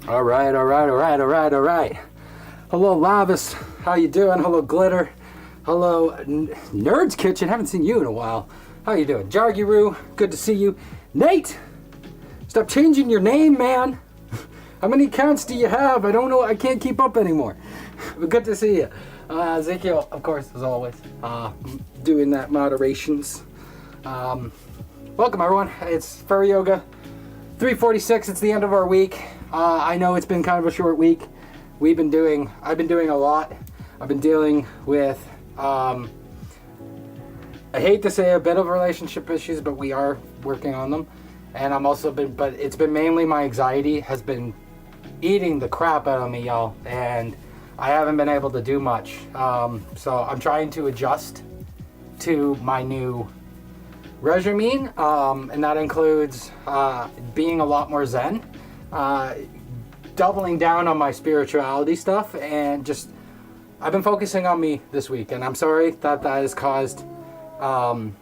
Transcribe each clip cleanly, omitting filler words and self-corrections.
All right. Hello, Lavis. How you doing? Hello, Glitter. Hello, Nerd's Kitchen. Haven't seen you in a while. How you doing? Jargyroo, good to see you. Nate, stop changing your name, man. How many accounts do you have? I don't know. I can't keep up anymore. But good to see you. Ezekiel, of course, as always, doing that moderations. Welcome, everyone. It's Furry Yoga 346. It's the end of our week. I know it's been kind of a short week. I've been doing a lot. I've been dealing with, I hate to say a bit of relationship issues, but we are working on them. And but it's been mainly my anxiety has been eating the crap out of me, y'all. And I haven't been able to do much. So I'm trying to adjust to my new regimen. And that includes being a lot more zen. Doubling down on my spirituality stuff, and just I've been focusing on me this week, and I'm sorry that has caused the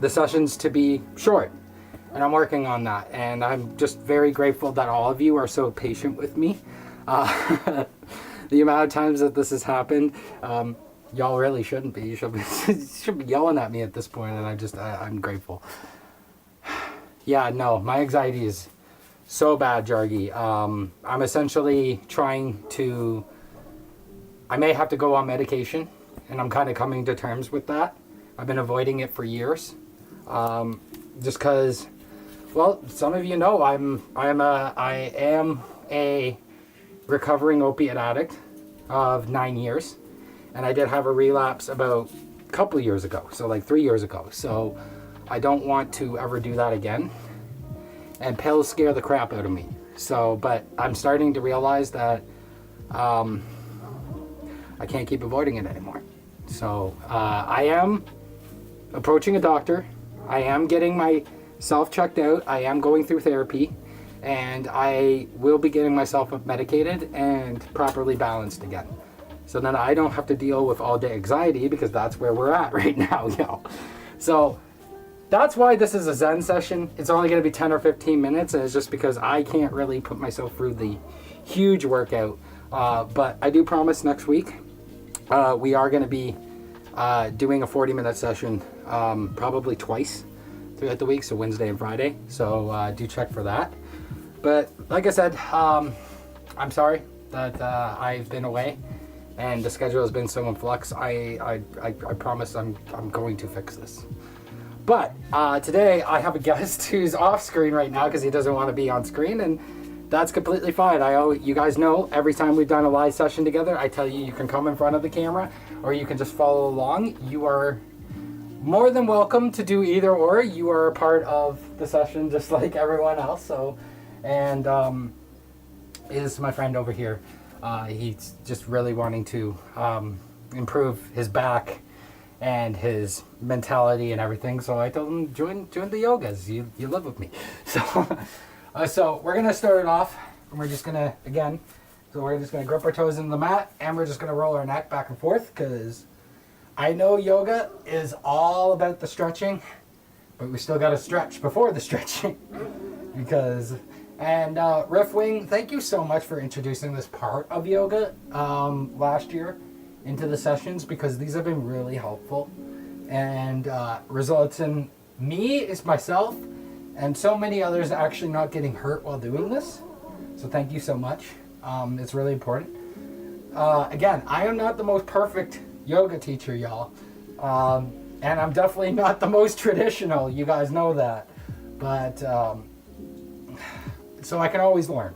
sessions to be short, and I'm working on that, and I'm just very grateful that all of you are so patient with me. The amount of times that this has happened, y'all really shouldn't be. You should be yelling at me at this point, and I'm grateful. Yeah, no, my anxiety is so bad, Jargy. I'm essentially trying to, I may have to go on medication, and I'm kind of coming to terms with that. I've been avoiding it for years. Just because, well, some of you know I am a recovering opiate addict of 9 years, and I did have a relapse about a couple years ago, so like 3 years ago. So I don't want to ever do that again. And pills scare the crap out of me. So, but I'm starting to realize that I can't keep avoiding it anymore. So I am approaching a doctor. I am getting myself checked out. I am going through therapy. And I will be getting myself medicated and properly balanced again. So then I don't have to deal with all day anxiety, because that's where we're at right now, yo. So that's why this is a Zen session. It's only going to be 10 or 15 minutes, and it's just because I can't really put myself through the huge workout. But I do promise next week we are going to be doing a 40-minute session probably twice throughout the week, so Wednesday and Friday. So do check for that. But like I said, I'm sorry that I've been away and the schedule has been so in flux. I promise I'm going to fix this. But today I have a guest who's off screen right now because he doesn't want to be on screen, and that's completely fine. You guys know every time we've done a live session together, I tell you can come in front of the camera or you can just follow along. You are more than welcome to do either or. You are a part of the session just like everyone else. So, and is my friend over here. He's just really wanting to improve his back and his mentality and everything. So I told him, join the yogas. You live with me. So, so we're gonna start it off, and we're just gonna we're just gonna grip our toes into the mat, and we're just gonna roll our neck back and forth, because I know yoga is all about the stretching, but we still gotta stretch before the stretching. Riff Wing, thank you so much for introducing this part of yoga last year into the sessions, because these have been really helpful and results in myself and so many others actually not getting hurt while doing this. So thank you so much. It's really important. Again, I am not the most perfect yoga teacher, y'all, and I'm definitely not the most traditional. You guys know that, but so I can always learn,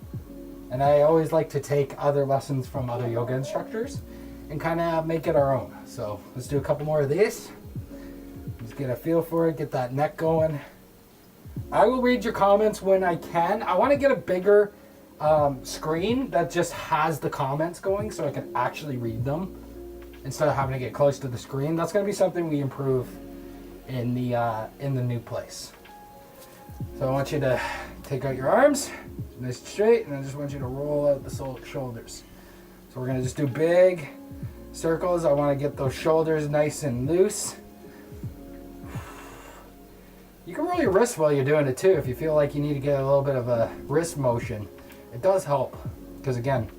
and I always like to take other lessons from other yoga instructors and kind of make it our own. So let's do a couple more of these. Just get a feel for it, get that neck going. I will read your comments when I can. I want to get a bigger screen that just has the comments going so I can actually read them instead of having to get close to the screen. That's going to be something we improve in the new place. So I want you to take out your arms, nice and straight, and I just want you to roll out the shoulders. So we're going to just do big circles. I want to get those shoulders nice and loose. You can roll your wrists while you're doing it too if you feel like you need to get a little bit of a wrist motion. It does help, because again,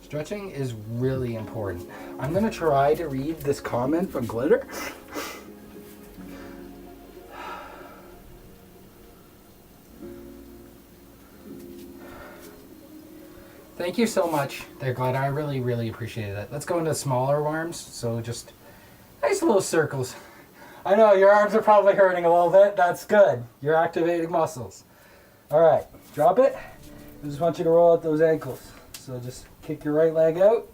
stretching is really important. I'm going to try to read this comment from Glitter. Thank you so much there, Glitter. I really, really appreciate it. Let's go into smaller arms. So just nice little circles. I know your arms are probably hurting a little bit. That's good. You're activating muscles. All right, drop it. I just want you to roll out those ankles. So just kick your right leg out,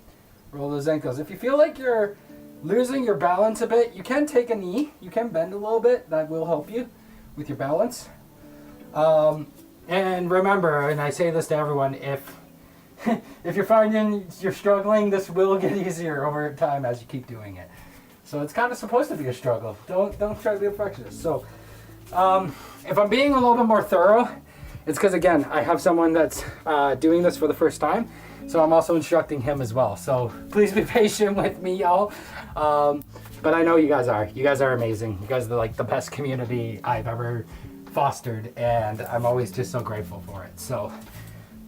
roll those ankles. If you feel like you're losing your balance a bit, you can take a knee. You can bend a little bit. That will help you with your balance. And remember, and I say this to everyone, if you're finding you're struggling, this will get easier over time as you keep doing it. So it's kind of supposed to be a struggle. Don't try to be a perfectionist. So if I'm being a little bit more thorough, it's because, again, I have someone that's doing this for the first time. So I'm also instructing him as well. So please be patient with me, y'all. But I know you guys are. You guys are amazing. You guys are like the best community I've ever fostered. And I'm always just so grateful for it. So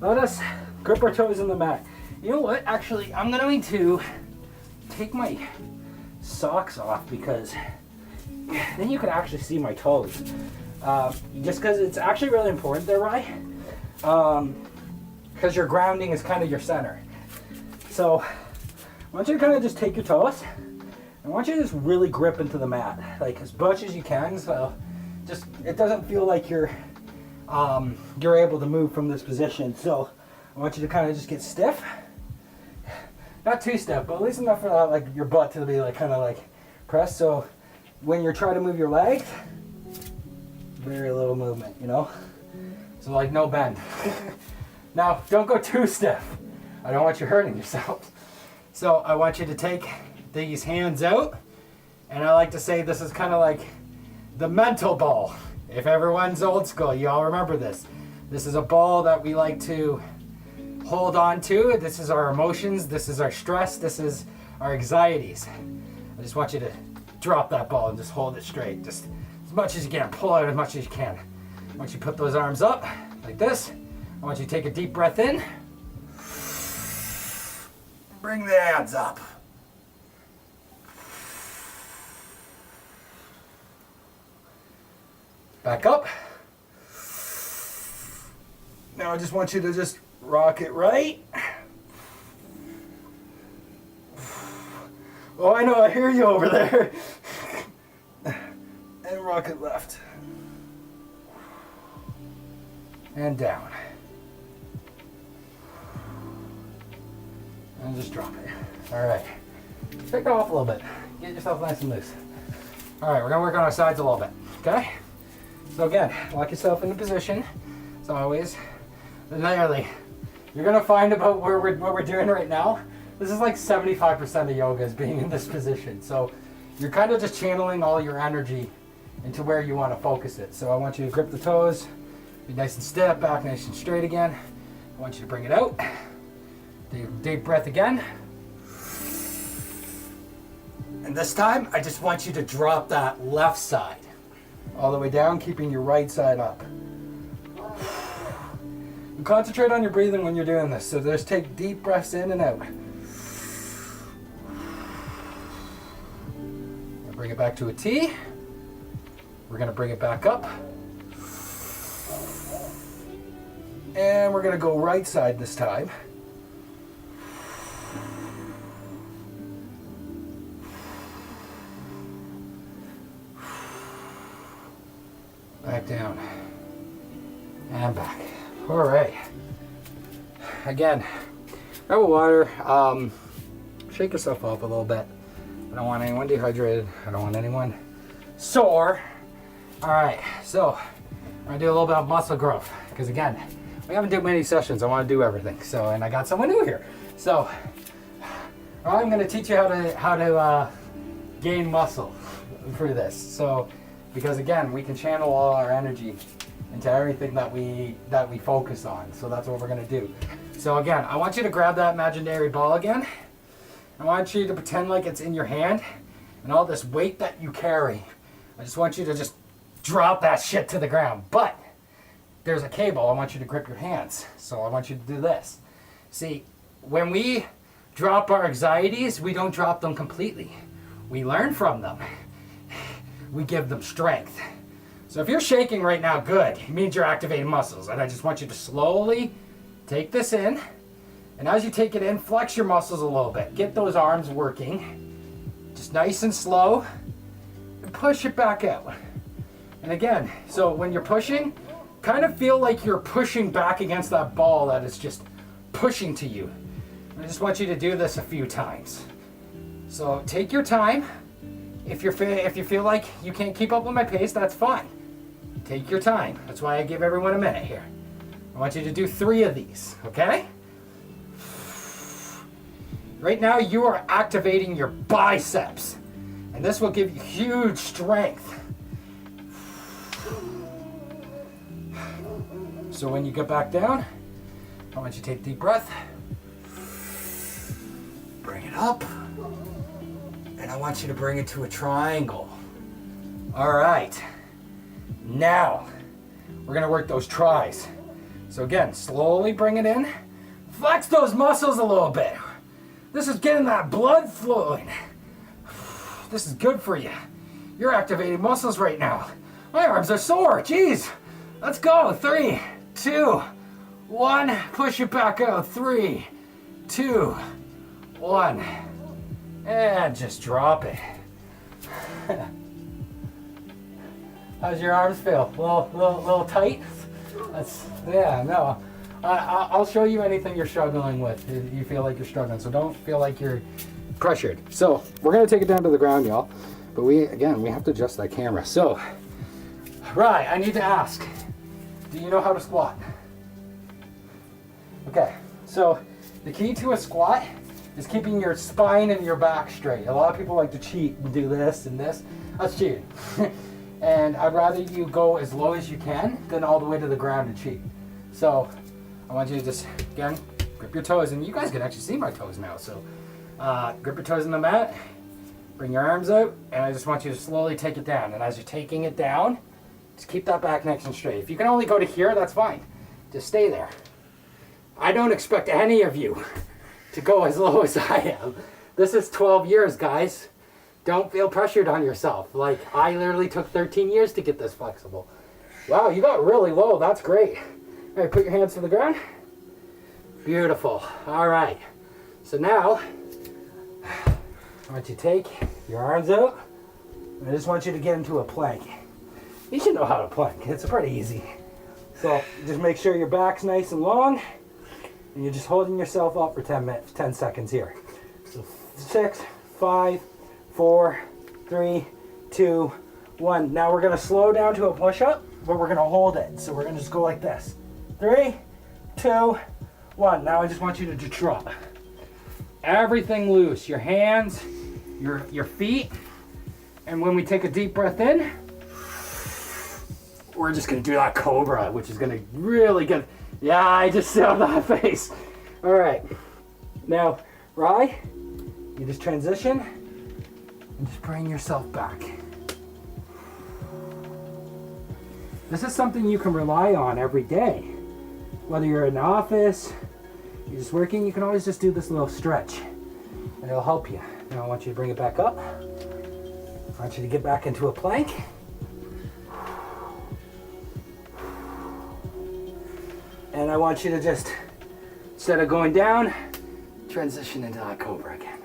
let us grip our toes in the mat. You know what? Actually, I'm going to take my socks off, because then you can actually see my toes. Just because it's actually really important there, right? Because your grounding is kind of your center. So I want you to kind of just take your toes. I want you to just really grip into the mat, like as much as you can. So just it doesn't feel like you're able to move from this position. So I want you to kind of just get stiff. Not too stiff, but at least enough for like your butt to be like kind of like pressed. So when you're trying to move your legs, very little movement, you know? So like no bend. Now, don't go too stiff. I don't want you hurting yourself. So I want you to take these hands out, and I like to say this is kind of like the mental ball. If everyone's old school, you all remember this. This is a ball that we like to hold on to. This is our emotions, this is our stress, this is our anxieties. I just want you to drop that ball and just hold it straight. Just as much as you can. Pull out as much as you can. I want you to put those arms up like this. I want you to take a deep breath in. Bring the hands up. Back up. Now I just want you to just rock it right. Oh, I know, I hear you over there. And rock it left. And down. And just drop it. All right. Shake it off a little bit. Get yourself nice and loose. All right, we're gonna work on our sides a little bit, okay? So again, lock yourself into position, as always. Literally, you're gonna find about what we're doing right now. This is like 75% of yoga is being in this position. So you're kind of just channeling all your energy into where you want to focus it. So I want you to grip the toes, be nice and stiff, back nice and straight again. I want you to bring it out. Deep breath again. And this time, I just want you to drop that left side all the way down, keeping your right side up. And concentrate on your breathing when you're doing this. So just take deep breaths in and out. Bring it back to a T. We're going to bring it back up. And we're going to go right side this time. Back down. And back. All right. Again, grab a water. Shake yourself up a little bit. I don't want anyone dehydrated. I don't want anyone sore. All right, so I'm gonna do a little bit of muscle growth because again, we haven't done many sessions. I want to do everything. So, and I got someone new here. So, I'm gonna teach you how to gain muscle through this. So, because again, we can channel all our energy into everything that we focus on. So that's what we're gonna do. So again, I want you to grab that imaginary ball again. I want you to pretend like it's in your hand and all this weight that you carry. I just want you to just drop that shit to the ground. But there's a cable. I want you to grip your hands. So I want you to do this. See, when we drop our anxieties, we don't drop them completely. We learn from them. We give them strength. So if you're shaking right now, good. It means you're activating muscles. And I just want you to slowly take this in. And as you take it in, flex your muscles a little bit. Get those arms working. Just nice and slow. And push it back out. And again, so when you're pushing, kind of feel like you're pushing back against that ball that is just pushing to you. And I just want you to do this a few times. So take your time. If you feel like you can't keep up with my pace, that's fine. Take your time. That's why I give everyone a minute here. I want you to do 3 of these, okay? Right now, you are activating your biceps, and this will give you huge strength. So when you get back down, I want you to take a deep breath, bring it up, and I want you to bring it to a triangle. All right, now we're gonna work those tries. So again, slowly bring it in, flex those muscles a little bit. This is getting that blood flowing. This is good for you. You're activating muscles right now. My arms are sore, jeez. Let's go, 3, 2, 1. Push it back out, 3, 2, 1. And just drop it. How's your arms feel? A little tight? Yeah, no. I'll show you anything you're struggling with if you feel like you're struggling. So don't feel like you're pressured. So we're gonna take it down to the ground, y'all. But we have to adjust that camera. So, right, I need to ask, do you know how to squat? Okay, so the key to a squat is keeping your spine and your back straight. A lot of people like to cheat and do this and this. That's cheating. And I'd rather you go as low as you can than all the way to the ground to cheat. So I want you to just, again, grip your toes. And you guys can actually see my toes now. So grip your toes in the mat, bring your arms out, and I just want you to slowly take it down. And as you're taking it down, just keep that back nice and straight. If you can only go to here, that's fine. Just stay there. I don't expect any of you to go as low as I am. This is 12 years, guys. Don't feel pressured on yourself. Like, I literally took 13 years to get this flexible. Wow, you got really low. That's great. All right, put your hands to the ground. Beautiful. All right. So now, I want you to take your arms out. I just want you to get into a plank. You should know how to plank. It's pretty easy. So just make sure your back's nice and long, and you're just holding yourself up for 10 seconds here. So 6, 5, 4, 3, 2, 1. Now we're gonna slow down to a push-up, but we're gonna hold it. So we're gonna just go like this. 3, 2, 1. Now I just want you to just drop. Everything loose. Your hands, your feet. And when we take a deep breath in, we're just gonna do that cobra, which is gonna really get, yeah, I just saw that face. All right, now, Rye, you just transition and just bring yourself back. This is something you can rely on every day. Whether you're in the office, you're just working, you can always just do this little stretch and it'll help you. Now I want you to bring it back up. I want you to get back into a plank. And I want you to just, instead of going down, transition into that cobra again.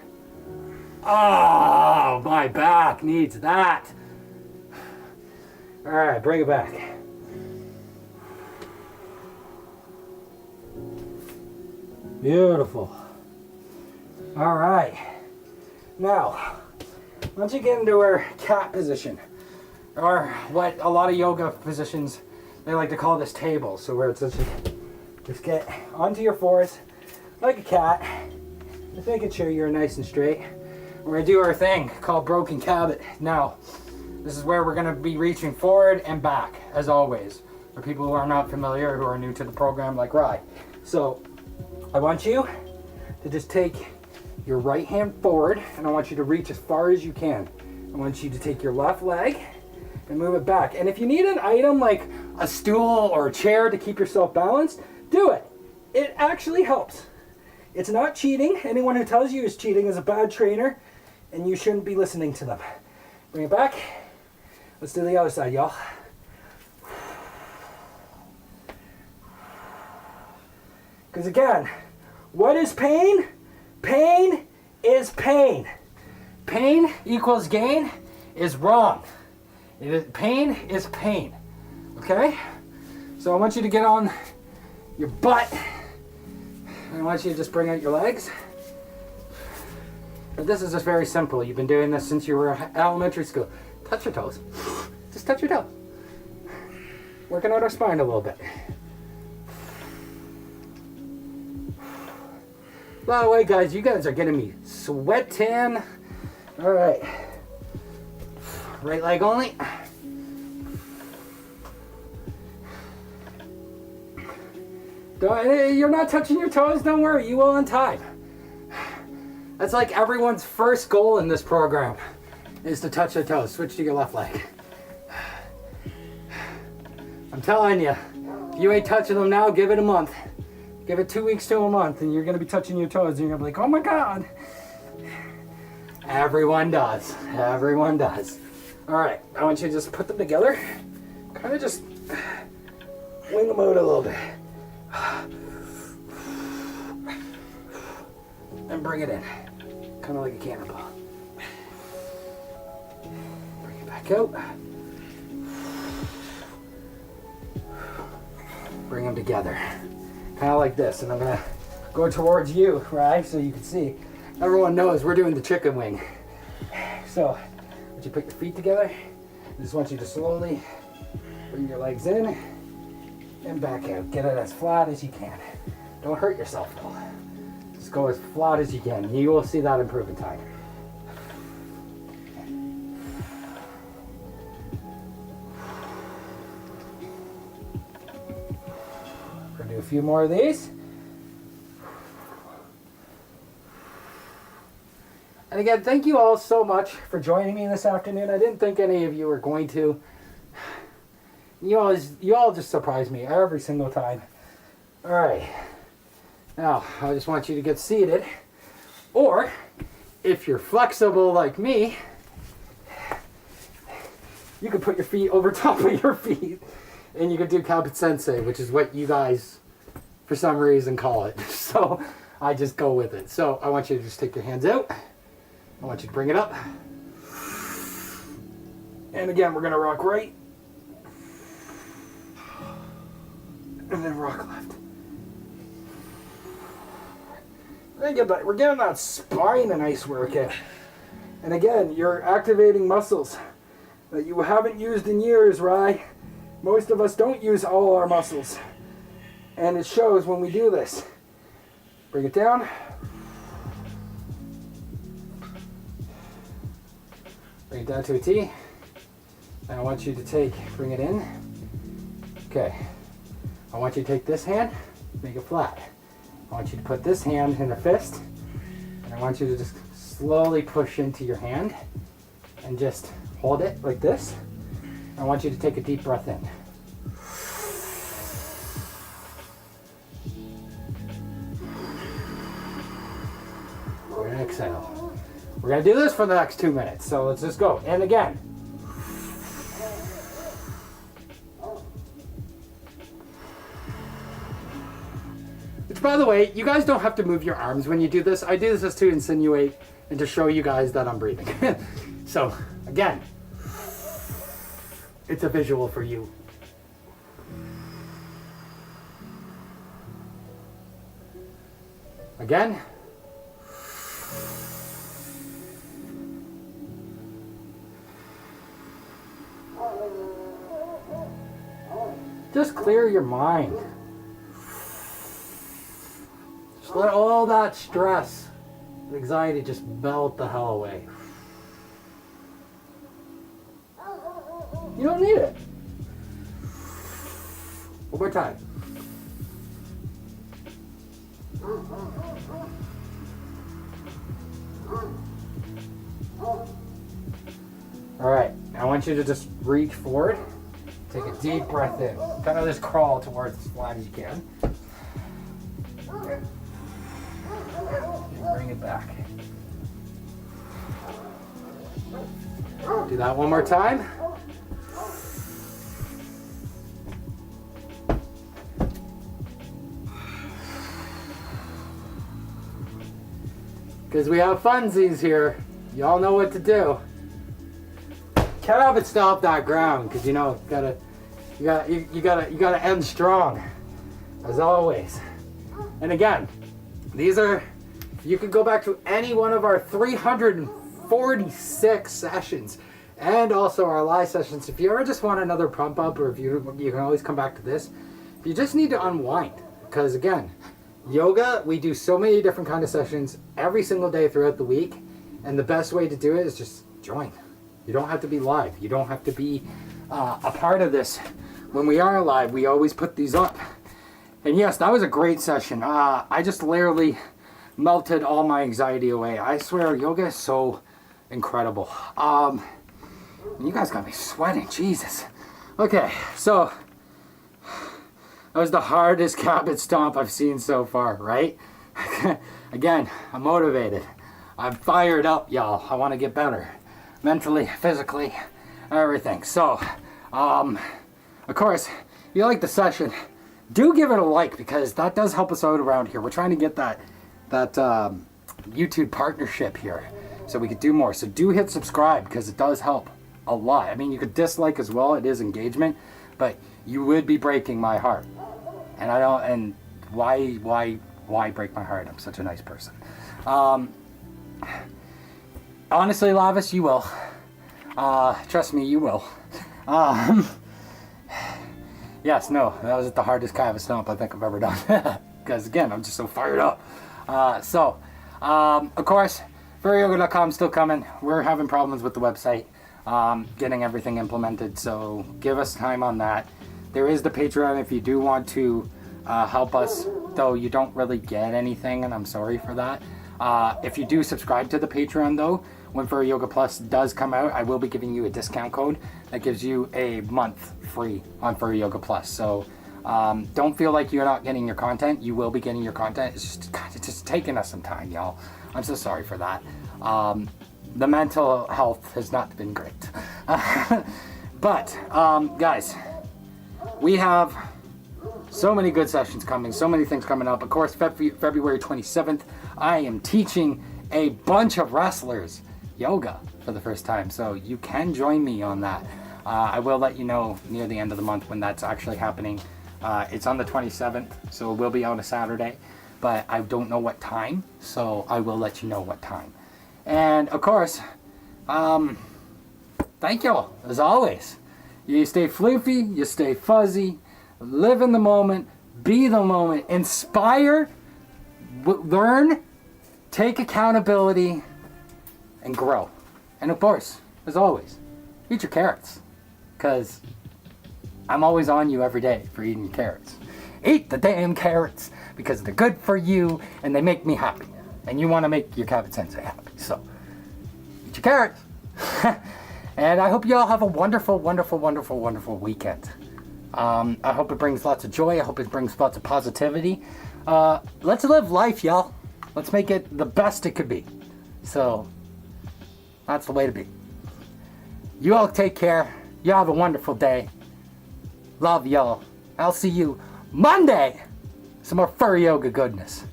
Oh, my back needs that. All right, bring it back. Beautiful. All right. Now, once you get into our cat position, or what a lot of yoga positions, they like to call this table. So where it's just get onto your fours like a cat, just making sure you're nice and straight. We're gonna do our thing called broken cabot. Now, this is where we're gonna be reaching forward and back, as always, for people who are not familiar, who are new to the program like Rye. So, I want you to just take your right hand forward, and I want you to reach as far as you can. I want you to take your left leg and move it back. And if you need an item like a stool or a chair to keep yourself balanced, do it. It actually helps. It's not cheating. Anyone who tells you is cheating is a bad trainer, and you shouldn't be listening to them. Bring it back. Let's do the other side, y'all. Because again, what is pain? Pain is pain. Pain equals gain is wrong. Pain is pain. Okay? So I want you to get on your butt. And I want you to just bring out your legs. But this is just very simple. You've been doing this since you were in elementary school. Touch your toes. Just touch your toes. Working out our spine a little bit. By the way, guys, you guys are getting me sweating. All right. Right leg only. You're not touching your toes, don't worry, you will in time. That's like everyone's first goal in this program, is to touch their toes. Switch to your left leg. I'm telling you, if you ain't touching them now, give it a month. Give it 2 weeks to a month, and you're gonna be touching your toes, and you're gonna be like, oh my God. Everyone does, everyone does. All right, I want you to just put them together. Kind of just wing them out a little bit. And bring it in, kind of like a cannonball. Bring it back out. Bring them together, kind of like this. And I'm gonna go towards you, right? So you can see. Everyone knows we're doing the chicken wing. So, once you put your feet together, I just want you to slowly bring your legs in and back out. Get it as flat as you can. Don't hurt yourself though. Just go as flat as you can. You will see that improve in time. We're gonna do a few more of these. And again, thank you all so much for joining me this afternoon. I didn't think any of you were going to. You all just surprise me every single time. All right. Now, I just want you to get seated. Or, if you're flexible like me, you can put your feet over top of your feet. And you could do Kaput Sensei, which is what you guys, for some reason, call it. So I just go with it. So I want you to just take your hands out. I want you to bring it up. And again, we're going to rock right. And then rock left. We're getting that spine a nice workout. And again, you're activating muscles that you haven't used in years, right? Most of us don't use all our muscles. And it shows when we do this. Bring it down. Bring it down to a T. Now I want you to bring it in. Okay. I want you to take this hand, make it flat. I want you to put this hand in a fist, and I want you to just slowly push into your hand and just hold it like this. I want you to take a deep breath in. We're gonna exhale. We're gonna do this for the next 2 minutes, so let's just go. And again. By the way, you guys don't have to move your arms when you do this. I do this just to insinuate and to show you guys that I'm breathing. So, again, it's a visual for you. Again. Just clear your mind. Let all that stress and anxiety just melt the hell away. You don't need it. One more time. All right, I want you to just reach forward. Take a deep breath in. Kind of just crawl towards as flat as you can. Bring it back. Do that one more time. Because we have funsies here. Y'all know what to do. Can't have it stop that ground, because you know you gotta end strong, as always. And again, these are, you can go back to any one of our 346 sessions and also our live sessions. If you ever just want another pump up, or if you can always come back to this. You just need to unwind, because again, yoga, we do so many different kind of sessions every single day throughout the week, and the best way to do it is just join. You don't have to be live. You don't have to be a part of this. When we are live, we always put these up. And yes, that was a great session. I just literally melted all my anxiety away. I swear, yoga is so incredible. You guys got me sweating, Jesus. Okay, so that was the hardest Kaput stomp I've seen so far, right? Again, I'm motivated. I'm fired up, y'all. I want to get better. Mentally, physically, everything. So, of course, if you like the session, do give it a like, because that does help us out around here. We're trying to get that YouTube partnership here so we could do more. So do hit subscribe, because it does help a lot. I mean, you could dislike as well. It is engagement, but you would be breaking my heart. And I don't, and why break my heart? I'm such a nice person. Honestly, Lavis, you will. Trust me, you will. Yes, no, that was the hardest Kaput stomp I think I've ever done. Because again, I'm just so fired up. Of course, furryyoga.com is still coming. We're having problems with the website, getting everything implemented. So give us time on that. There is the Patreon if you do want to help us, though you don't really get anything, and I'm sorry for that. If you do subscribe to the Patreon, though, when Furry Yoga Plus does come out, I will be giving you a discount code that gives you a month free on Furry Yoga Plus. So don't feel like you're not getting your content. You will be getting your content. It's just taking us some time, y'all. I'm so sorry for that. The mental health has not been great. But, guys, we have so many good sessions coming, so many things coming up. Of course, February 27th, I am teaching a bunch of wrestlers yoga for the first time, so you can join me on that. I will let you know near the end of the month when that's actually happening. It's on the 27th, so it will be on a Saturday, but I don't know what time, so I will let you know what time. And of course, thank you all, as always. You stay floofy, you stay fuzzy, live in the moment, be the moment, inspire, learn, take accountability, and grow. And of course, as always, eat your carrots, because I'm always on you every day for eating your carrots. Eat the damn carrots, because they're good for you and they make me happy. And you want to make your Cabot Sensei happy. So, eat your carrots. And I hope you all have a wonderful, wonderful, wonderful, wonderful weekend. I hope it brings lots of joy. I hope it brings lots of positivity. Let's live life, y'all. Let's make it the best it could be. So, that's the way to be. You all take care. You have a wonderful day. Love y'all. I'll see you Monday. Some more furry yoga goodness.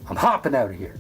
I'm hopping out of here.